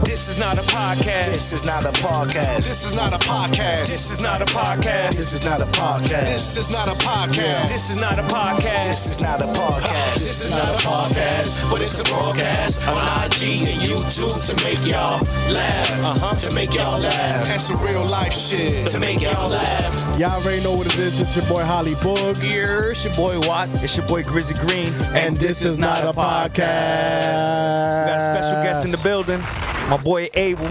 This is not a podcast. This is not a podcast. This is not a podcast. This is not a podcast. This is not a podcast. This is not a podcast. This is not a podcast. This is not a podcast. This is not a podcast, but it's a broadcast on IG and YouTube to make y'all laugh. To make y'all laugh. And some real life shit. To make y'all laugh. Y'all already know what it is. It's your boy Holly Boogs. Here, it's your boy Watts. It's your boy Grizzly Green. And this is not a podcast. We got a special guest in the building. My boy Abel.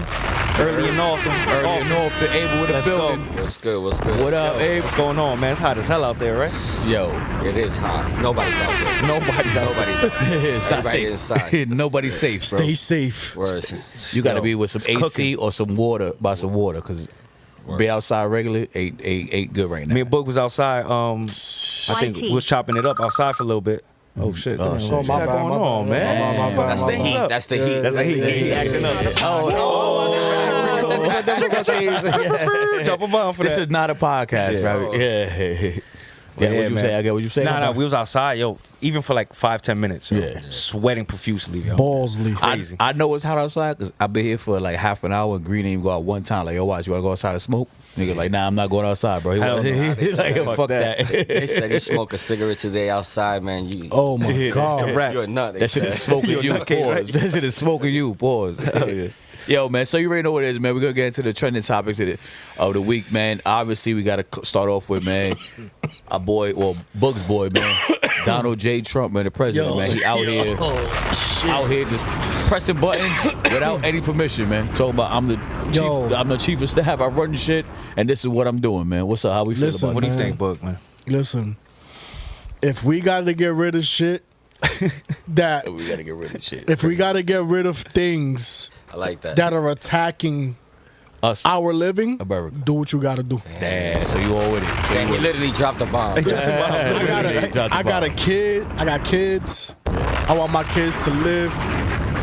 Early and often. Early and often, Abel with the building. What's good? What's good? What up, Abe? What's going on, man? It's hot as hell out there, right? Yo, It is hot. Nobody's out there. Nobody's out there. it's not Everybody safe. inside. Nobody's safe, bro. Stay safe. Whereas You got to be with some AC cooking. or some water, buy some water, because be outside regularly ain't good right now. Me and Book was outside. I think we was chopping it up outside for a little bit. Oh shit! Oh, What shit. you got My bad, going my on, bad, man? my bad, that's my the bad. heat. That's the heat. That's the heat. He acting up. Drop a bomb for This that. is not a podcast, right? Yeah. Yeah, what you man. say? I get what you say. Nah, we was outside, yo, even for like 5-10 minutes, yo, Yeah. sweating profusely, yo. Ballsly. Crazy. I know it's hot outside because I've been here for like half an hour and Green didn't even go out one time. Like, yo, watch, you want to go outside and smoke? Nigga, like, nah, I'm not going outside, bro. Hell no. He's like, yo, fuck that. They said he smoked a cigarette today outside, man. You, Oh my It's a God. wrap. you're a nut. They That shit said. is smoking you. nutcase, right? Pause. That shit is smoking you. Pause. Yo, man, so you already know what it is, man. We're going to get into the trending topics of the week, man. Obviously, we got to start off with, man, our boy, well, Bugs boy, man, Donald J. Trump, man, the president, man. He out here just pressing buttons without any permission, man. Talking about I'm the chief of staff, I run shit, and this is what I'm doing, man. What's up? How we feel Listen, about What do you man. think, Book, man? Listen, if we got to get rid of shit, that We got to get rid of shit. if we got to get rid of things I like that. that are attacking Us. our living, America. do what you got to do. Damn, so you all with it. So And you he literally dropped a bomb. I got a kid. I got kids. I want my kids to live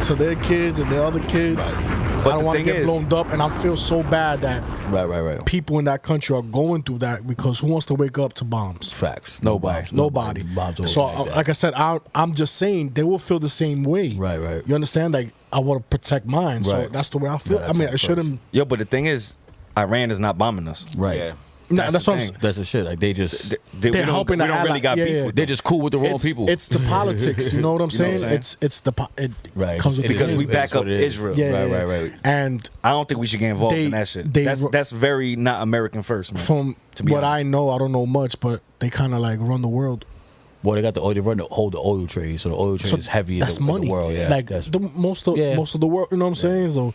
to their kids and their other kids. But I don't the want to thing get is- blown up, and I feel so bad that Right. people in that country are going through that because who wants to wake up to bombs? Facts. Nobody. Bombs over So, like that. like I said, I'm just saying they will feel the same way. Right. You understand? Like I want to protect mine, so Right. that's the way I feel. Yeah, I mean, that's I shouldn't. Yo, but the thing is, Iran is not bombing us. Right. Yeah. Nah, That's that's the what I'm thing. saying. That's the shit. Like they just They're helping We the don't really ally. got Yeah, beef yeah. with they're just cool with the wrong people. It's the politics. You know what I'm saying? what I'm It's the it Right. comes with It the is Because game. we It's back what up it is. Israel. Yeah. Right. And I don't think we should get involved They- in that shit. they- That's very not American first, man. from To be what honest. I know, I don't know much, but they kind of like run the world. Well, they got the oil. They hold the oil trade, so the oil trade So is heavy. that's in the money. world. Yeah, like that's, most of Yeah. the world. You know what I'm saying? So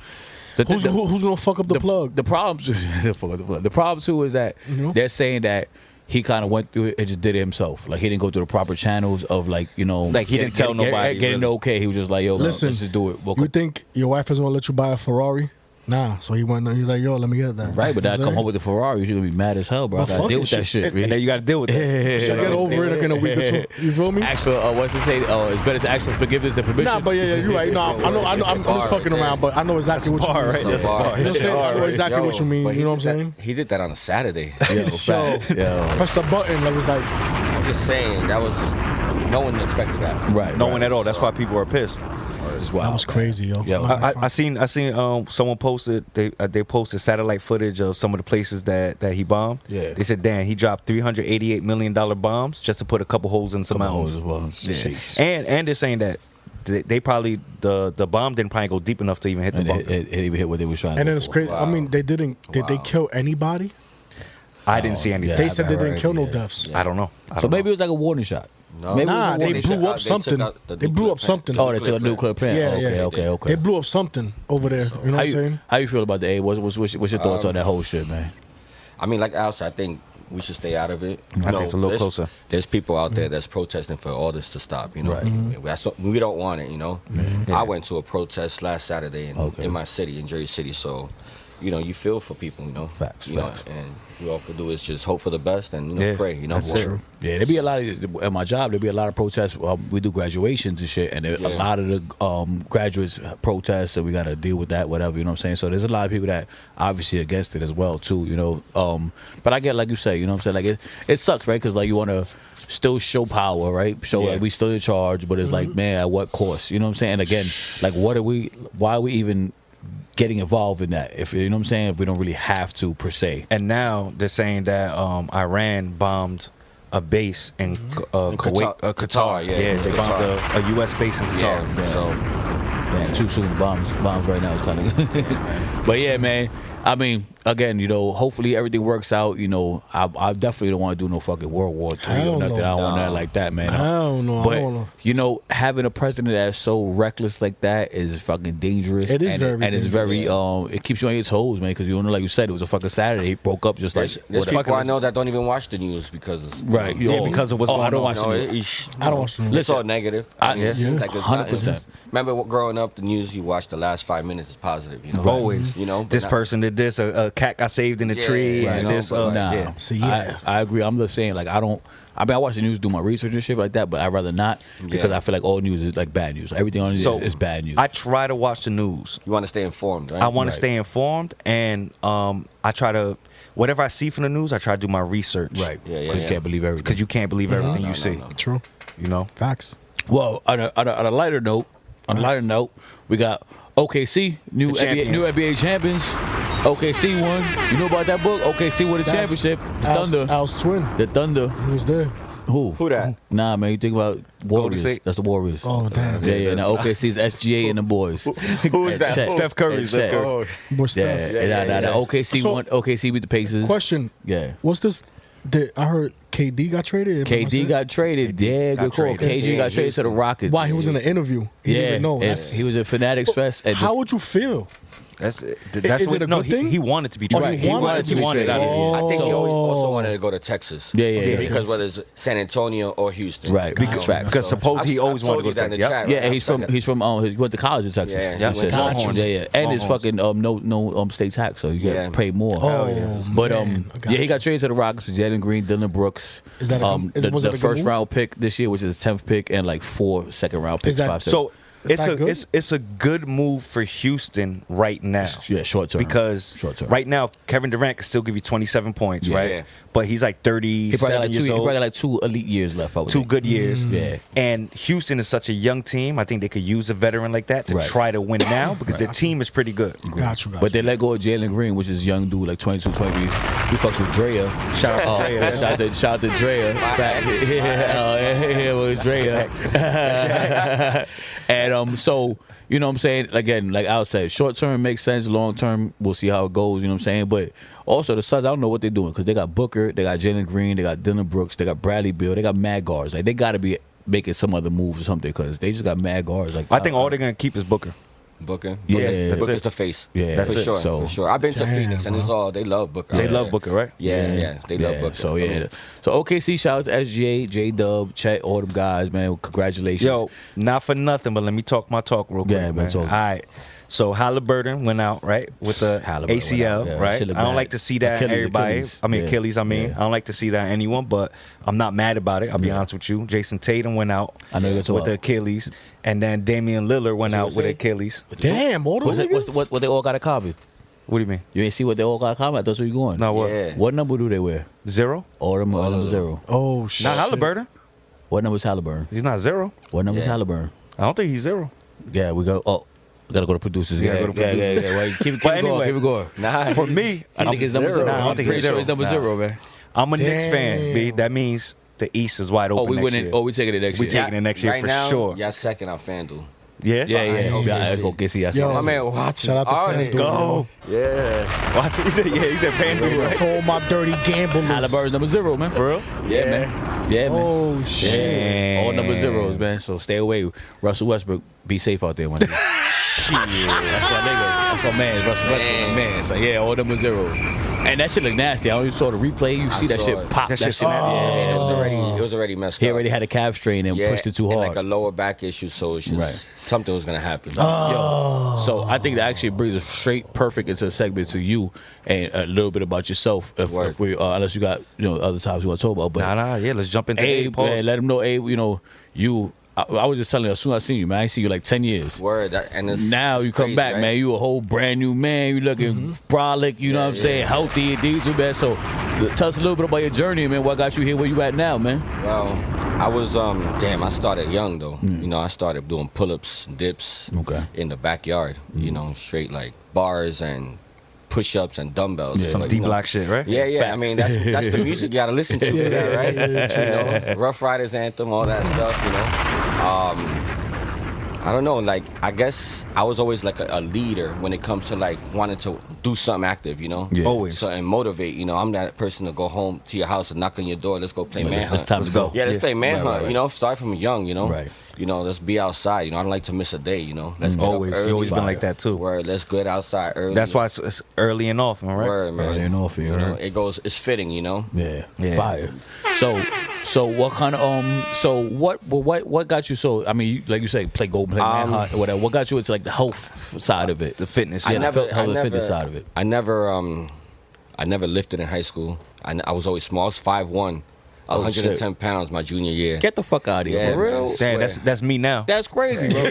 who's gonna fuck up the plug? The problem, the problem too is that know? they're saying that he kind of went through it and just did it himself. Like he didn't go through the proper channels of like Like, he didn't tell nobody, Getting really. okay, he was just like, yo, Listen, let's just do it. You think your wife is gonna let you buy a Ferrari? Nah. So he went. He's like, yo, let me get that. right? But You that know what come I'm home with the Ferrari, you're gonna be mad as hell, bro. I But gotta fuck deal it, with that shit. shit. And then you got to deal with that. saying? She'll get over it in a week or two. You feel me? Ask for what's it say? It's better to ask for forgiveness than permission. Nah, but yeah, you're right. No, I know. I'm just fucking around, but I know exactly what you mean. right? That's a bar. You know what I'm saying? I know exactly what you mean. but You he know what I'm did that- saying? He did that on a Saturday. So press the button. That was like, I'm just saying, that was, no one expected that. right? No one at all. That's why people are pissed. that was crazy, yo. Yo, I seen someone posted they posted satellite footage of some of the places that he bombed. Yeah. They said, damn, he dropped $388 million bombs just to put a couple holes in some mountains. as well. And they're saying that they probably the bomb didn't probably go deep enough to even hit the And bunker. it even hit what they were trying. And to then go it's for. crazy. I mean, they didn't. Did they kill anybody? I didn't see anything. They said they didn't right, kill no yeah. deaths. I don't know. I So don't maybe know. it was like a warning shot. No. Maybe it was Nah, a they warning blew shot. up something. the They blew up something. Oh, they took a nuclear plant. Yeah, Oh, yeah. okay. They blew up something over there. You know How what I'm saying? how you feel about the A? What's your thoughts on that whole shit, man? I mean, like Al said, I think we should stay out of it. I think it's a little there's- closer. There's people out there that's protesting for all this to stop. You know, Right. That's what, we don't want it. You know, I went to a protest last Saturday in my city, in Jersey City. So you feel for people, Facts, you facts. know, and we all could do is just hope for the best and Yeah, pray, that's it. Yeah, there be a lot of at my job. There be a lot of protests. We do graduations and shit, and a lot of the graduates protest, and we got to deal with that, whatever. You know what I'm saying? So there's a lot of people that obviously against it as well too. But I get, like you say, you know what I'm saying? Like it sucks, right? Because like you want to still show power, right? Show like we still in charge, but it's like, man, at what cost? You know what I'm saying? And again, like why are we even getting involved in that, if you know what I'm saying, if we don't really have to per se. And now they're saying that Iran bombed a base in Kuwait, Qatar. Yeah, They bombed a U.S. base in Qatar. Yeah, so Man, too soon. Bombs right now is kind of. But yeah, man. I mean, again, hopefully everything works out. I definitely don't want to do no fucking World War III or nothing. I don't want that like that, man. I don't know. But having a president that's so reckless like that is fucking dangerous. It is and very it's very it keeps you on your toes, man. Because like you said, it was a fucking Saturday. He broke up just like. There's people I know that don't even watch the news because right. Because of what's going on. I don't watch the news. I don't watch the news. It's all negative. It seems like it's 100%. Remember growing up, the news you watch the last 5 minutes is positive. Always. This person did this. A cat got saved in a tree. Right. And this. Nah. See, I agree. I'm just saying, like, I watch the news, do my research and shit like that, but I'd rather not because I feel like all news is like bad news. Everything on it is bad news. I try to watch the news. You want to stay informed, right? I want to stay informed, and I try to, whatever I see from the news, I try to do my research. Right. Yeah. Because you can't believe everything. Because you can't believe everything you see. True. Facts. Well, on a lighter note, we got OKC, new NBA champions. OKC won. You know about that book? OKC won the championship. The Thunder. Al's twin. The Thunder. He was there. Who that? Nah, man. You think about Warriors. State? That's the Warriors. Oh, damn. Yeah. Now OKC's SGA and the boys. Who is that? Steph Curry. Boy, Steph. Nah. OKC So- won. OKC beat the Pacers. Question. Yeah. What's this? I heard KD got traded. KD got traded. Yeah, good call. KD got traded to the Rockets. Why? He was in an interview. He didn't even know. He was at Fanatics Fest. And How would you feel? That's Is what, it a good thing? He wanted to be Oh, traded. he wanted to be wanted out of here. I think he also wanted to go to Texas. Yeah. Because whether it's San Antonio or Houston. Right. Because suppose he always wanted to go to Texas. Yep. Yeah, and he went to college in Texas. Yeah, He he went to said- Longhorns. yeah. And it's Longhorns. fucking no state tax, so you get paid more. Oh, But man. I got he got traded to the Rockets with Jalen Green, Dylan Brooks. Is that was it a the good first move? round pick this year, which is the 10th pick, and like 4 second round picks. Is that- 5 So Is that good? it's a good move for Houston right now. Yeah, short term. Because Short term. right now Kevin Durant can still give you 27 points, right? Yeah. But he's like he probably 37 got like years he old. probably got like 2 elite years left. I would 2 think. good years. Yeah. And Houston is such a young team. I think they could use a veteran like that to Right. try to win now because their team is pretty good. Got you. But they let go of Jalen Green, which is a young dude, like 22, 23. He fucks with Drea. Shout out to Drea. Shout out to Drea. Yeah, with Drea. And so, you know what I'm saying? Again, like Al said, short term makes sense. Long term, we'll see how it goes. You know what I'm saying? But also the Suns, I don't know what they're doing because they got Booker, they got Jalen Green, they got Dylan Brooks, they got Bradley Beal, they got mad guards. Like they got to be making some other moves or something because they just got mad guards. Like I think all they're gonna keep is Booker. Booker. Yeah, that's Booker's it. the face. Yeah, for that's it. sure. So- For sure. I've been to Damn, Phoenix and it's all they love Booker. They love Booker, right? Yeah. They love Booker. So so OKC, shout out to SGA, J Dub, Chet, all them guys, man. Congratulations. Yo, not for nothing, but let me talk my talk real quick, Yeah, man, man. talk. All right. So Halliburton went out, right, with the Halliburton ACL, went out, yeah. right? Shit I look don't bad. like to see that in everybody. Achilles. I mean, Yeah. Achilles, I mean. Yeah. I don't like to see that in anyone, but I'm not mad about it. I'll be honest with you. Jason Tatum went out I know you're talking with the about. Achilles, and then Damian Lillard went out you with say? Achilles. Damn, all those niggas? What they all got in common? What do you mean? You ain't see what they all got in common? That's where you going. No, what? Yeah. What number do they wear? 0? All number 0. Oh, shit. Not Halliburton. What number is Halliburton? He's not 0. What number is Yeah. Halliburton? I don't think he's 0. Yeah, we go. Oh, we gotta go to producers. Yeah, Yeah, go to producers. yeah. Well, keep it But going. anyway, Keep it going. Nah, For me, I think it's number 0. Nah, I don't I'm think pretty it's sure 0. it's number Nah. 0, man. I'm a Knicks fan, B. That means the East is wide open. Oh, we next winning. year. Oh, we taking it next We year. taking it next year right for now, sure. Y'all second on FanDuel. Yeah? Yeah. OKC. OKC. I see Yo, that. My man, watch Shout out to artist. FanDuel. Go. Yeah. Watch it. He said FanDuel, right? To all my dirty gamblers. Halliburton's number 0, man. For real? Yeah, man. Yeah, man. Oh, shit. Yeah. All number 0s, man. So stay away. Russell Westbrook, be safe out there, man. Shit. That's my nigga. That's my man. Russell Westbrook, my man. So yeah, all number 0s. And that shit look nasty. I only saw the replay. You see that saw shit it. pop. That That shit shit. snap. And it was already messed He up. already had a calf strain and pushed it too and hard. like a lower back issue, so it's just Right. something was gonna happen. Yo, so I think that actually brings us straight perfect into a segment to you and a little bit about yourself. If we, unless you got other topics you want to talk about, but Yeah, let's jump into Abe, man, let him know, Abe. You. I was just telling you as soon as I seen you, man. I ain't seen you like 10 years. Word, and it's Now it's you come crazy, back, right? man. You a whole brand new man. You looking brolic, you know what I'm saying? Healthy and diesel, man. So tell us a little bit about your journey, man. What got you here where you at now, man? Well, I was I started young though. I started doing pull-ups, dips in the backyard. Straight like bars and push-ups and dumbbells. Some D-block shit, right? Yeah. I mean, that's the music you gotta listen to for that, right? Rough Riders anthem, all that stuff. I don't know. Like, I guess I was always like a leader when it comes to like wanting to do something active. Always. So and motivate. I'm that person to go home to your house and knock on your door. Let's go play manhunt. It's time to go. Yeah, let's play manhunt. Right. Start from young. Right. Let's be outside. I don't like to miss a day. Let's get up Always. early. You always been like that too. Word. Let's get outside early. That's why it's early and often, right? Word, man. Early and often, It's fitting. Yeah. Yeah. Fire. So what kind of what got you? So I mean, like you say, play manhunt or whatever. What got you into like the health side of it, The fitness. Yeah, side. the fitness side of it. I never lifted in high school. I was always small. I was 5'1", 110 pounds my junior year. Get the fuck out of here, Yeah, for real. man. Damn, that's me now. That's crazy, bro.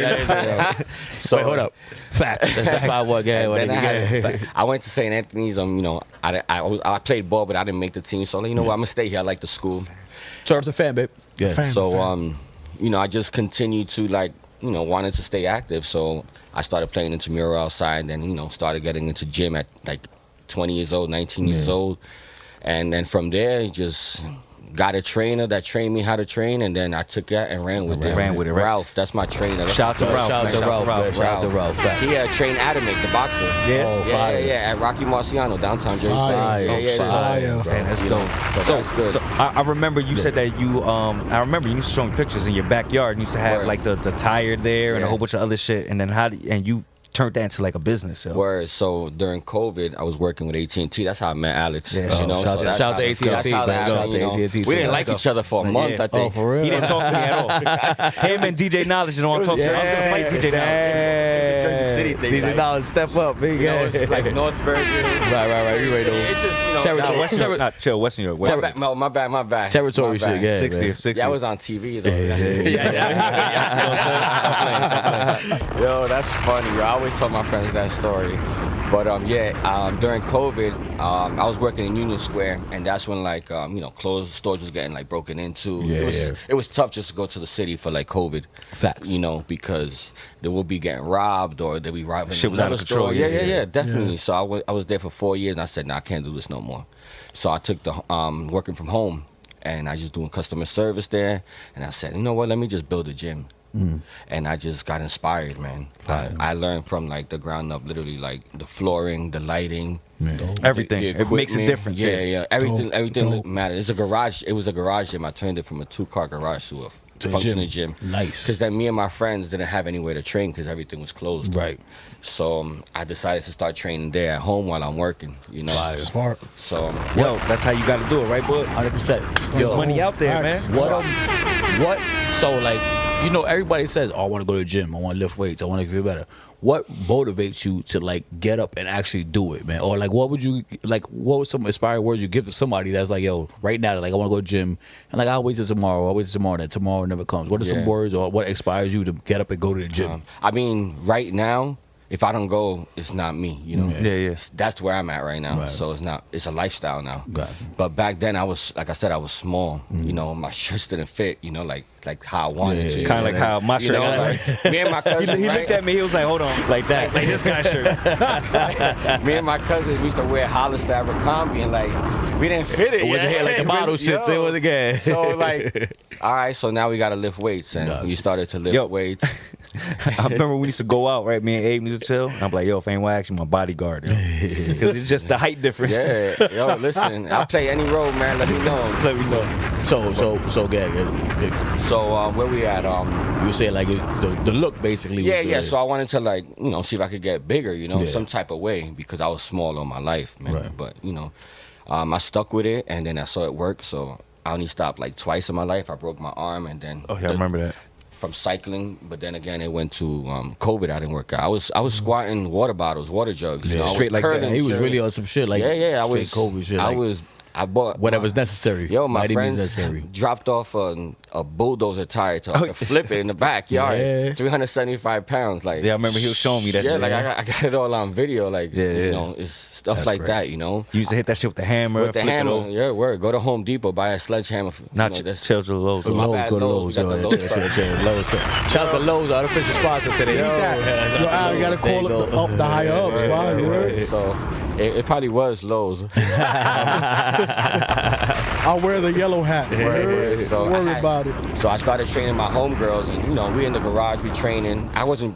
So wait, hold up. Facts. That's 5'1" guy. Then I went to St. Anthony's. I played ball, but I didn't make the team. So you know what? I'm gonna stay here. I like the school. Turn the fan, babe. Yeah. Fan. So I just continued to wanted to stay active. So I started playing intramural outside, and started getting into gym at like 20 years old, 19 years old, and then from there just got a trainer that trained me how to train, and then I took that and ran with it. Right? Ralph, that's my trainer. Shout out to Ralph. Shout out to Ralph. Shout out to Ralph. Fact. He trained Atomic, the boxer. Yeah? Oh, fire. Yeah, at Rocky Marciano, downtown Jersey Fire. City. Yeah, Fire. Man, that's dope. So that's good. So I remember you said that you I remember you used to show me pictures in your backyard and you used to have Word. like the tire there and a Yeah. whole bunch of other shit, and then you turned that into like a business. Yo. Word. So during COVID, I was working with AT&T. That's how I met Alex. Yeah, you know? shout So that's out how to this- AT&T. that's how that Let's go. happened, you know? Shout out to AT&T. We didn't like each other for a month, I think. Oh, for real? He didn't talk to me at all. Him and DJ Knowledge didn't want to talk to me. I was gonna fight DJ Knowledge. It's a Jersey City thing. DJ like, Knowledge, step up, big you know, it's like North Bergen. Right. You ready to It's just, Territory. Western Territory. Not chill, Western York. My bad, my bad. Territory My bad. shit, yeah. 60, man. 60. Yeah, I was on TV though. Yeah. Yo, that's funny. Yo, I always tell my friends that story. But during COVID, I was working in Union Square, and that's when clothes stores was getting like broken into. It was tough just to go to the city for like COVID. Facts. Because they will be getting robbed or they'll be robbing. Shit was out of another store. control, Yeah, definitely. So I was there for 4 years, and I said, I can't do this no more. So I took the working from home, and I just doing customer service there, and I said, you know what? Let me just build a gym. And I just got inspired, man. I learned from like the ground up, literally like the flooring, the lighting, Everything. the It makes a equipment. difference. Yeah. Everything Dope. matters. It's a garage. It was a garage gym. I turned it from a 2-car garage to a functioning gym. Nice. Because then me and my friends didn't have anywhere to train because everything was closed. Right. So I decided to start training there at home while I'm working. Smart. So Yo, that's how you got to do it, right, bud? 100%. There's Yo, money out there, Facts. man. what? So like, everybody says, "Oh, I want to go to the gym. I want to lift weights. I want to feel better." What motivates you to like get up and actually do it, man? Or like, what would some inspiring words you give to somebody that's like, yo, right now, like I want to go to the gym, and like I'll wait till tomorrow. Then tomorrow never comes. What are some Yeah. words or what inspires you to get up and go to the gym? I mean, right now, if I don't go, it's not me. Yeah. That's where I'm at right now. Right. So it's a lifestyle now. Gotcha. But back then, I was small. My shirts didn't fit. Like how I wanted to. Kind of like how my shirt. Me and my cousin. He right? looked at me. He was like, "Hold on, like that, like this guy's shirt." Me and my cousins, we used to wear Hollister Abercrombie, and like we didn't fit it. It wasn't yet. here like the model shit. So it was again. So like, all right. So now we gotta lift weights, and we started to lift Yo. weights. I remember we used to go out, right? Me and Abe used to chill. I'm like, "Yo, if ain't why, actually my bodyguard, because it's just the height difference." Yeah, yo, listen, I'll play any role, man. Let me know. Let me know. So, gag. So where we at? You were saying like the look basically. Yeah. Was, So I wanted to like see if I could get bigger, Yeah. some type of way because I was small all my life, man. Right. But I stuck with it, and then I saw it work. So I only stopped like twice in my life. I broke my arm, and then Oh yeah, I remember that. from cycling. But then again, it went to COVID. I didn't work out. I was squatting water bottles, water jugs. I was Straight like that. curling, he was curling. really on some shit like I straight was COVID shit. I like, was. I bought whatever's necessary. Yo, my By any means friends necessary. dropped off a bulldozer tire to flip it in the backyard. Yeah. 375 pounds. Like Yeah, I remember he was showing me that. yeah, shit. like I got it all on video. Like Yeah. it's stuff That's like great. that. You used to hit that shit with the hammer. With the flip it hammer, over. yeah, word. Go to Home Depot, buy a sledgehammer. Not that's- Children Lowe's. My Lowe's, bad, go to Lowe's. Lowe's. We got the Lowe's Lowe's. Shout out to Lowe's, our official sponsor today. Yo, Al, you gotta call it the higher ups, man. You heard? So it probably was Lowe's. I'll wear the yellow hat. Word. So Don't worry I- about it. So I started training my homegirls, and we in the garage, we training. I wasn't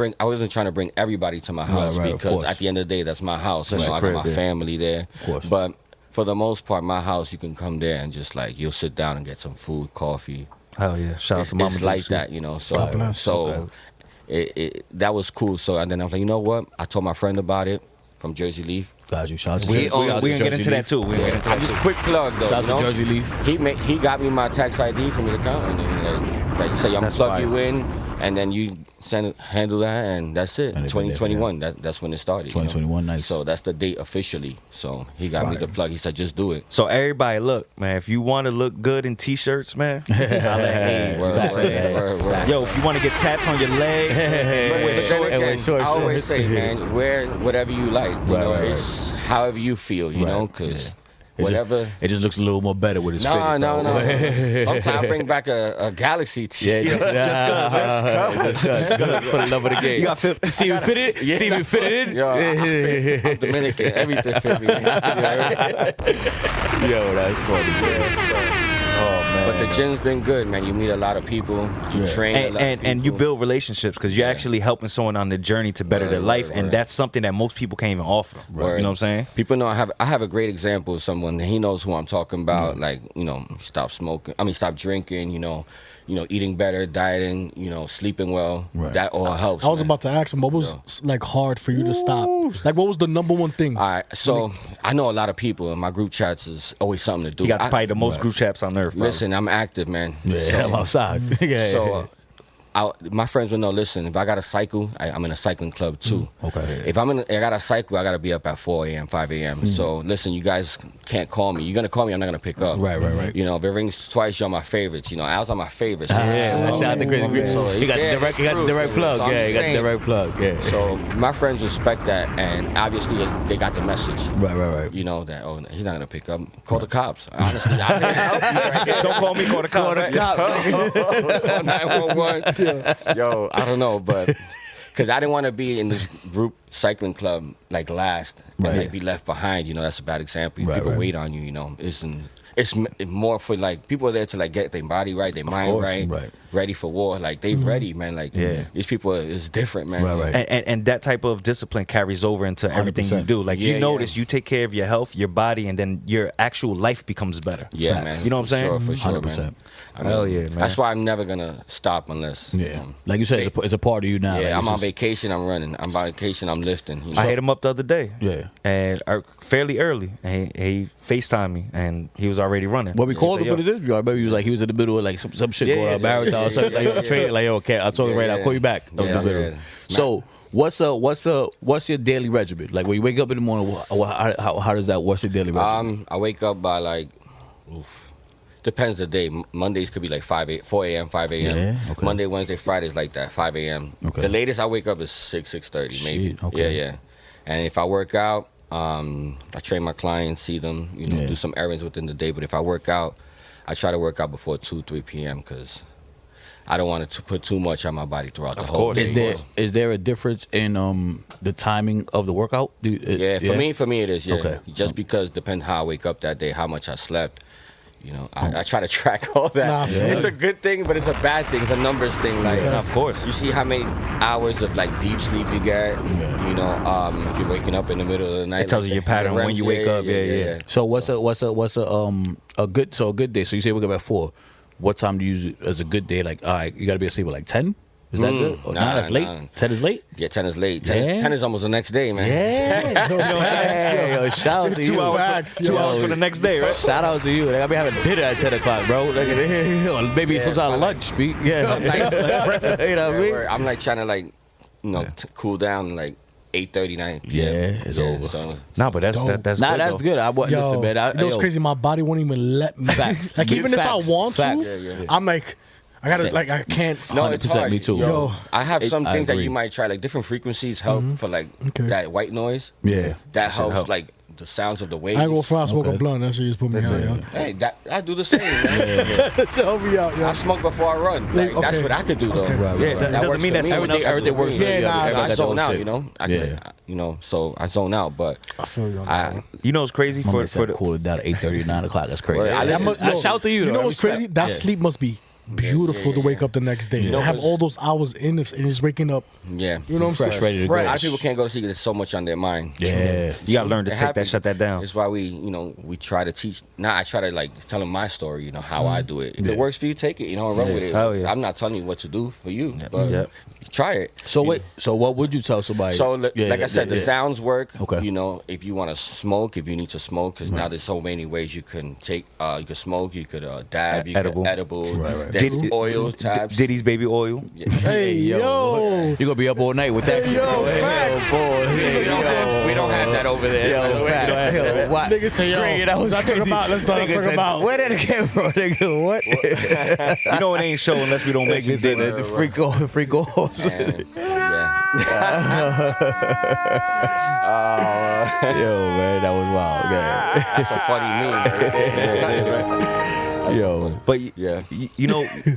trying to bring everybody to my house right, of because course. at the end of the day, that's my house. That's your I crib, got my yeah. family there. Of course. But for the most part, my house, you can come there and just like you'll sit down and get some food, coffee. Hell yeah! Shout out It's, to Mama. it's Dukes, like too. that, So God bless. so that was cool. So and then I was like, you know what? I told my friend about it from Jersey Leaf. Got you. Shout out to We Jersey- own- shout out We to can get Jersey into that Leaf. too. We can get into I that just too. quick plug though. Shout out to Jersey Leaf. He got me my tax ID from his account, and then like say I'm That's plug fire. you in, and then you handle that, and that's it. And they've been there for 2021. That's when it started. 2021, nice. So that's the date officially. So he got me Fire. the plug. He said just do it. So everybody, look, man. If you want to look good in t-shirts, man, holla at Abe. Word, You know what I'm saying? word. Yo, if you want to get tats on your leg, But then again, short I always shorts. say, man, wear whatever you like. You Right, know, right, it's however you feel. You know, Right, because It just- whatever. It just looks a little more better with his No. fitted, though. Sometimes I bring back a Galaxy tee. Yeah, just for the love of the game. You got 50. See me fit it? Yeah. See me fit it in? Yo, I'm Dominican. Everything fit me. Yo, that's funny, man. Oh, man. But the gym's been good, man. You meet a lot of people. You train a lot of people. and you build relationships because you're actually helping someone on the journey to better their Word, life, word, and word. that's something that most people can't even offer. Word. You know what I'm saying? People know I have a great example of someone that he knows who I'm talking about. Like, stop smoking. Stop drinking. Eating better, dieting. Sleeping well. Right. That all helps. I was man. about to ask him what was like hard for you to stop. Like what was the number one thing? All right, so I know a lot of people, and my group chats is always something to do. You got I- probably the most group chats on earth. Bro. Listen, I'm active, man. Yeah, I'm outside. Yeah. So my friends will know. Listen, if I got a cycle, I'm in a cycling club too. Okay. If I got a cycle, I got to be up at 4 a.m., 5 a.m. So listen, you guys can't call me. You're gonna call me, I'm not gonna pick up. Right. If it rings twice, you're my favorites. Al's on my favorites. Shout out to Chris. So He got the direct plug. So I'm Yeah, he got the saying- direct plug. Yeah. So my friends respect that, and obviously they got the message. Right. That he's not gonna pick up. Call the cops. Honestly, I can't help you right here. Don't call me, call the cops. Call 911. Yo, I don't know, but because I didn't want to be in this group cycling club like last and Right. like be left behind. That's a bad example. Right, People right. wait on you. It's more for like people are there to like get their body right, their mind course, right, right. ready for war. Like they ready, man. Like these people is different, man. Right. And that type of discipline carries over into everything you 100%. do. Like Yeah, you notice, you take care of your health, your body, and then your actual life becomes better. Yeah, Facts. man. You know what I'm saying? For sure, 100%. man. Hell yeah, man. That's why I'm never gonna stop unless. Yeah. Like you said, it's a part of you now. Yeah, Like, I'm it's on just- vacation. I'm running. I'm on vacation. I'm lifting. I hit him up the other day. Yeah. And fairly early. And he FaceTimed me, and he was already running. When we called him So, for this interview, I remember he was in the middle of like some shit Yeah, going on, yeah, marathon, or something. Like, training, like, okay, I told him right, I'll call you back. That was Yeah, the middle. yeah. So, what's your daily regimen? Like when you wake up in the morning, how does that? What's your daily regimen? I wake up by like, depends the day. Mondays could be like 4 a.m., 5 a.m. Yeah, okay. Monday, Wednesday, Fridays like that, 5 a.m. Okay. The latest I wake up is 6:30 maybe. Shit, okay. Yeah. And if I work out, I train my clients, see them, Yeah. do some errands within the day. But if I work out, I try to work out before 2, 3 p.m. because I don't want to put too much on my body throughout the whole course. day. Is there a difference in the timing of the workout? Yeah, for me it is. Yeah, Okay. just because depends how I wake up that day, how much I slept. I try to track all that. Nah, yeah. It's a good thing, but it's a bad thing. It's a numbers thing. Like, Of course. you see how many hours of like deep sleep you get. If you're waking up in the middle of the night, It tells like you your the pattern when REMs, you wake up. Yeah. So what's a good day? So you say wake up at 4. what time do you use it as a good day? Like, all right, you got to be asleep at like 10? Is that good? Or Nah, that's late? nah. 10 is late? Yeah, 10 is late. 10, Yeah. 10 is almost the next day, man. Yo, shout out to you. 2 hours, Facts, two yo. hours for the next day, right? Shout out to you. Like, I be having dinner at 10 o'clock, bro. Like, or maybe sometime lunch, beat. Yeah. Breakfast. You know what I mean? I'm like trying to like, cool down like 8:30, 9 p.m. Yeah, it's over. So, Nah, but that's Nah, good. that's though. good. Listen, man. You know what's crazy? My body won't even let me. Facts. Like even if I Facts. want to, Facts. Yeah. I'm like, I gotta Same. like I can't. no, it's 100% hard. me too. Yo. I have some I things that agree. you might try, like different frequencies help for like Okay. that white noise. Yeah. That helps help. like the sounds of the waves. I ain't go far. I smoke Okay. a blunt. That shit just put me out. Yo. Hey, that I do the same, man. So help me out, yo. I smoke before I run. Like, Okay. That's what I could do though. Okay. Right, Yeah, right, that right. doesn't mean works that for me. Everything works for you. Yeah, nah, everybody I got their zone own out, shit. so I zone out. But I feel you. I, You know what's crazy My man for said the cool it down at 8:30, 9 o'clock. That's crazy. Word, I listen- I shout to you. You though. know I what's respect. crazy? That Yeah. sleep must be beautiful to wake up the next day. To have all those hours in and just waking up. yeah. You know what I'm Fresh, saying? ready to go. A lot of people can't go to sleep. There's so much on their mind. Yeah. you gotta learn to It take that, happens. shut that down. It's why we try to teach. Now I try to like tell them my story. How I do it. If it works for you, take it. And run with it. Hell yeah. I'm not telling you what to do for you, but Yeah. try it. So wait. So what would you tell somebody? So Yeah, like I said, the yeah. sounds work. Okay. If you want to smoke, if you need to smoke, because now there's so many ways you can take. You can smoke. You could dab. You Edible. could edible. Right. There's Did- oil tabs. Diddy's baby oil. Hey, yo. You gonna be up all night with that? Hey, yo, facts. We don't have that over there. by the way. Yo, what? Niggas say, yo, Greg, that was let's talk crazy. about- let's talk Nigga said, about- Where did it get from, nigga? What? You know it ain't show unless we don't make Nigga it said dinner. the freak horse. And, Yo, man, that was wild. Yeah. that's a funny meme. Right? Yo. But Yeah. you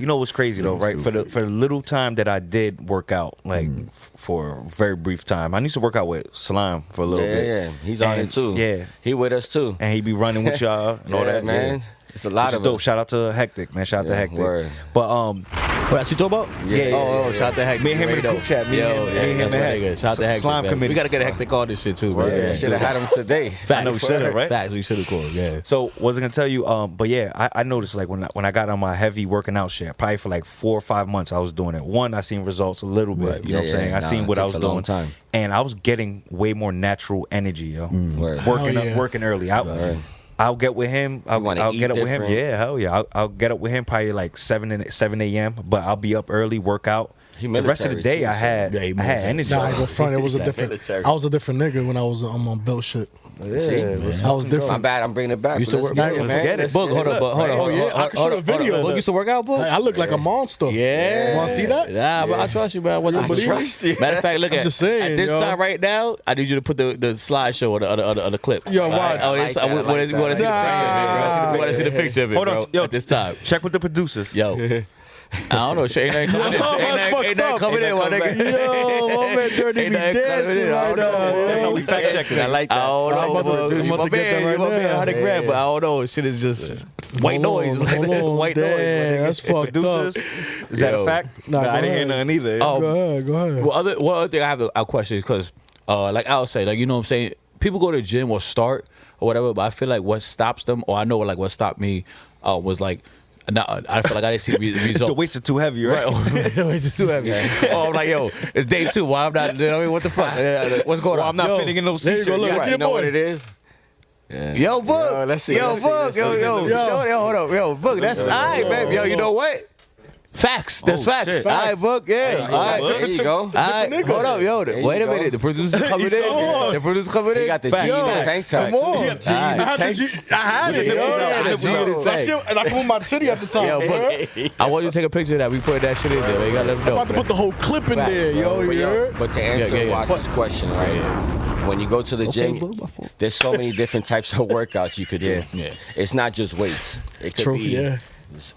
know what's crazy though, right? For the little time that I did work out, like for a very brief time, I used to work out with Slime for a little bit. Yeah. He's on And, it too. Yeah, He with us too. and he be running with y'all and all Yeah, that, man. Yeah. It's a lot Which is of dope. us. Shout out to Hectic, man. Shout out to Yeah, Hectic. word. But What else you talking about? Yeah, Oh, shout out to Hectic. Me and him in the Right, group chat. Me Yo, and him yeah, and that's my Hectic. nigga. Shout out to Hectic. Slime man. committee. We gotta get a Hectic on this shit too, bro. Yeah, should have had him today. Facts. know we shoulda, right? Facts. We should have called. Yeah. So was I gonna tell you? But yeah, I noticed like when I got on my heavy working out shit, probably for like 4 or 5 months I was doing it. One, I seen results a little bit. Right. You know what I'm Yeah, saying? yeah. I seen Nah, what it I takes was a long doing, time. and I was getting way more natural energy, yo. Word. Working Hell yeah. working early. I'll get with him. I'll wanna eat get up with him. different. Yeah, hell yeah. I'll get up with him probably like 7 a.m. But I'll be up early, work out. He The rest of the military day, too, I so- had Yeah, he I had military. energy. Nah, I go front. It was a different. Military. I was a different nigga when I was on built shit. See? I was My different. bad. I'm bringing it back. You used to Let's work- get it, Let's man. get it. Let's Book, get hold it. up, hold Oh, on. yeah, I can show a video. Book used to work out, book? I look like a monster. Yeah. You want to see that? Nah, but I trust you, man. I trust you. Matter of fact, look I'm at just saying, at this yo. time right now. I need you to put the slideshow on the clip. Yo, watch. Oh, I like yes, that, I we like want to see the that. picture of it, bro. We want to see the picture of it, Hold bro. on, yo, At this time, Check with the producers. yo. I don't know. Shit, ain't nothing coming in. that's Ain't nothing coming in, my nigga. Yo, my man Dirty be Ain't nothing coming dancing in. I right don't know. now. That's how yo. we fact check it. I like I that. don't know. I'm about to- bro. I'm about My to get that man, right my man, now. 100 grand, but I don't know. Shit is just white Hold noise. on, Like, hold on. white noise. my Damn, nigga. that's fucked up. Producers, is that Yo. a fact? Nah, I go didn't hear ahead. nothing either. Oh, Go ahead, go ahead. One other thing I have a question because, like I'll say, like you know what I'm saying, people go to the gym or start or whatever, but I feel like what stops them, or I know like what stopped me, was like, I feel like I didn't see the results. The weights are too heavy, right? Right, the weights are too heavy. Oh, I'm like, yo, it's day 2. Why I'm not? You know what I mean? What the fuck? What's going Well, on? I'm not Yo, fitting in those there you go, t-shirts. look, Yeah, look at You your know boy. what it is? Yeah. Yo, Book. Yo, let's see, Yo, let's see, Book. let's Yo, see, yo, let's see. yo, hold up. Yo, Book. That's all right, baby. Yo, you know what? Facts. That's facts. shit. All right, Book. Yeah. All right. There you go. All right, hold up, yo. There Wait you a go. minute. The producer's coming in. on. The producer's coming in. He got the Facts. jeans and Yo, tank top. come on. too. All right. I had it. Yeah, yo. yeah, That yeah. shit- And I can move my titty at the time. Yo, Book. I want you to take a picture of that. We put that shit in there. You gotta let them know. I'm about to put the whole clip in there, yo. But, You heard? but to answer Yeah, yeah, yeah. Watts's question, right? When you go to the gym, bro, my fault. there's so many different types of workouts you could do. Yeah. It's not just weights. It could True, be yeah.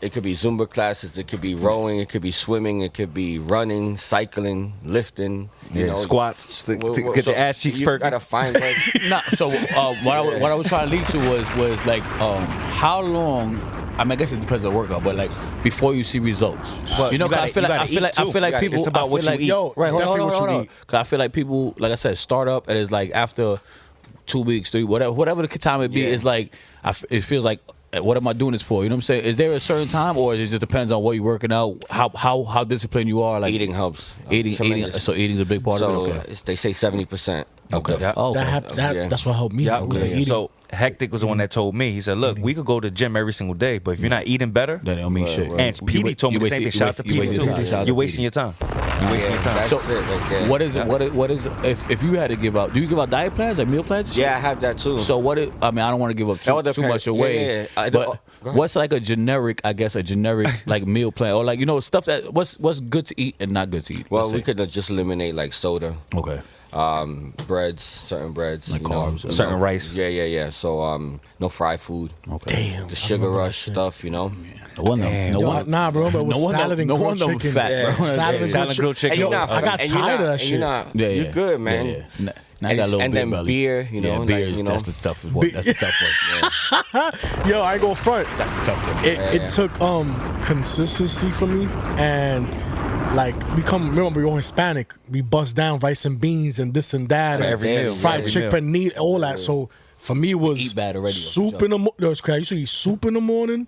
it could be Zumba classes, it could be rowing, it could be swimming, it could be running, cycling, lifting. You Yeah, know, squats to get your ass cheeks You perking. gotta find ways. Nah, so what I was trying to lead to was like how long. I mean, I guess it depends on the workout, but like before you see results, But you know, you 'cause gotta- I feel you like I gotta feel eat like I too. feel like You gotta- people. it's about I what feel you like, eat. Yo, right? Hold definitely on, what hold you on. eat. Because I feel like people, like I said, start up and it's like after 2 weeks, 3, whatever the time it be, Yeah. it's like it feels like what am I doing this for? You know what I'm saying? Is there a certain time, or it just depends on what you're working out? How disciplined you are? Like Eating helps. Eating. Tremendous. So eating's a big part So of it. Okay. they say 70%. Okay. Yeah. Oh, okay. Yeah. That's what helped me. Yeah, Eating. So Hectic was the one that told me. He said, "Look, we could go to the gym every single day, but if you're not eating better, That don't mean shit. and PD told me the same thing. Shout out to PD too. You're wasting your time. You're wasting your time. That's So, it right there. what is it? What is if you had to give out? Do you give out diet plans, like meal plans? and shit? Yeah, I have that too. So what? I mean, I don't want to give up It all too depends. much away. Yeah. Go But ahead. what's like a generic? I guess a generic like meal plan, or like stuff that what's good to eat and not good to eat. Well, let's we say. could just eliminate like soda, Okay. breads, certain breads, Like you know, carbs. Certain rice. Yeah. So no fried food. Okay. Damn. The sugar rush stuff, you know. No wonder. No Yo, wonder. nah, bro, but with No wonder- salad and no grilled wonder I'm chicken. fat, bro. Salad and Salad and grilled chicken. And you're not, I got and you're tired of not- that and shit. You're not. Yeah, You're good, man. Yeah. Now I got a little And big then belly. beer, you know, Yeah, like, beer. you know. That's the toughest one. That's the tough one. Yo, I ain't go front. That's the tough one. It took consistency for me, and like remember we were Hispanic, we bust down rice and beans and this and that, and every meal, fried every chicken, meat, all that. So for me it was Eat bad already, soup in the morning. It was crazy. I used to eat soup in the morning.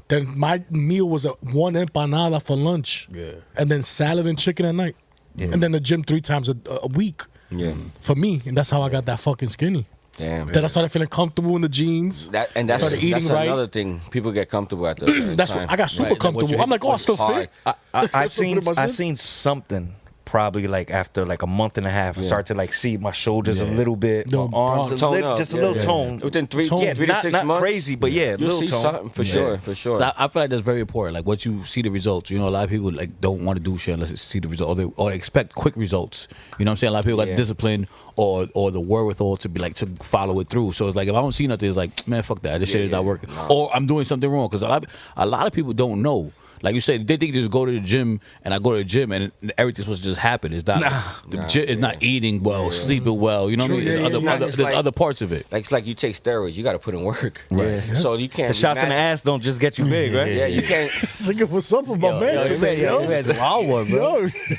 Then my meal was one empanada for lunch, and then salad and chicken at night, and then the gym 3 times a week. Yeah. For me, and that's how I got that fucking skinny. Damn. Then I started feeling comfortable in the jeans. That's started eating that's right. another thing. People get comfortable at the That's time. what I got super Right, like what comfortable. you- I'm like, oh, I still hard. fit. I That's seen what it I was. seen something probably like after like a month and a half. I started to like see my shoulders a little bit, No, my arms bro. a Tone little, up. just a Yeah, little yeah. tone. Within three Tone. to Not 6 months, crazy, but yeah, you'll little see tone. something for sure, for sure. I feel like that's very important. Like once you see the results, a lot of people like don't want to do shit unless they see the result, or they expect quick results. You know what I'm saying? A lot of people got Yeah. discipline or the wherewithal to be like to follow it through. So it's like if I don't see nothing, it's like, man, fuck that. This shit is not working, or I'm doing something wrong because a lot of people don't know. Like you said, they think you just go to the gym, and I go to the gym, and everything's supposed to just happen. It's not. The gym is not eating well, sleeping well. You know what I mean? True, There's, yeah, other, yeah. there's other parts of it. Like it's like you take steroids, you got to put in work. Right. So you can't. The be shots in mad- the ass don't just get you big, right? Yeah, you can't. Nigga, what's up with my man today, yo?